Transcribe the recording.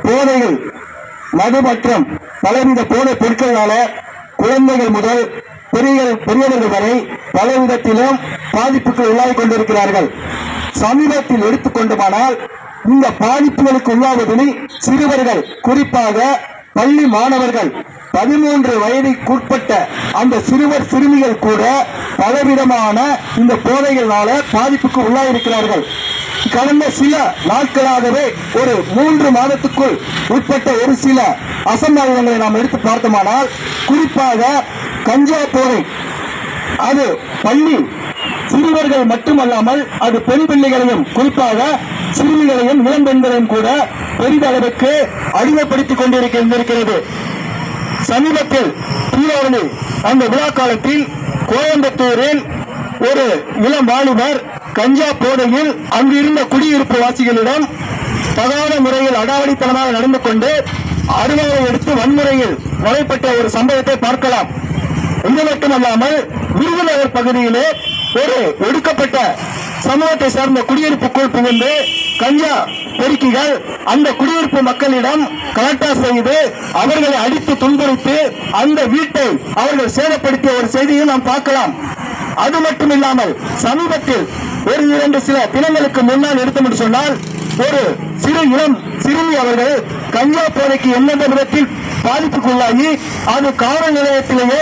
போதைகள் மது மற்றும் பலவித போதை பொருட்களால குழந்தைகள் முதல் பெரியவர்கள் வரை பலவிதத்திலும் பாதிப்புக்கு உள்ளாகி கொண்டிருக்கிறார்கள். சமீபத்தில் எடுத்துக்கொண்டுமானால் இந்த பாதிப்புகளுக்கு உள்ளாவதில் சிறுவர்கள், குறிப்பாக பள்ளி மாணவர்கள், 13 வயதுக்குட்பட்ட அந்த சிறுவர் சிறுமிகள் கூட பலவிதமான இந்த போதைகளால பாதிப்புக்கு உள்ளாயிருக்கிறார்கள். கடந்த சில நாட்களாகவே ஒரு 3 மாதத்துக்குள் உட்பட்ட ஒரு சில அசம்பாவிதங்களை நாம் எடுத்து பார்த்தோமானால், குறிப்பாக கஞ்சா போதை அது பள்ளி சிறுவர்கள் மட்டுமல்லாமல் அது பெண் பிள்ளைகளையும், குறிப்பாக சிறுமிகளையும் இளம் பெண்களையும் கூட பெரிதளவுக்கு அடிமைப்படுத்திக் கொண்டிருக்கிறது. சமீபத்தில் தீபாவளி அந்த விழா காலத்தில் கோயம்புத்தூரில் ஒரு இளம் வாலிபர் கஞ்சா போதையில் அங்கிருந்த குடியிருப்பு வாசிகளிடம் தகாத முறையில் அடாவடித்தனமாக நடந்து கொண்டு அருவாளை எடுத்து வன்முறையில் நடைபெற்ற ஒரு சம்பவத்தை பார்க்கலாம். இது மட்டுமல்லாமல் விருதுநகர் பகுதியிலே ஒரு ஒடுக்கப்பட்ட சமூகத்தை சார்ந்த குடியிருப்புக்குள் புகுந்து கஞ்சா பெருக்கிகள் அந்த குடியிருப்பு மக்களிடம் கலாட்டா செய்து அவர்களை அடித்து துன்புறுத்தி அந்த வீட்டை அவர்கள் சேதப்படுத்திய ஒரு செய்தியை நாம் பார்க்கலாம். அது மட்டுமில்லாமல் சமீபத்தில் ஒரு 2 சில தினங்களுக்கு முன்னால் எடுத்து சொன்னால் ஒரு இளம் சிறுமி அவர்கள் கஞ்சா போதைக்கு எந்தெந்த விதத்தில் பாதிப்புக்குள்ளாகி அது காவல் நிலையத்திலேயே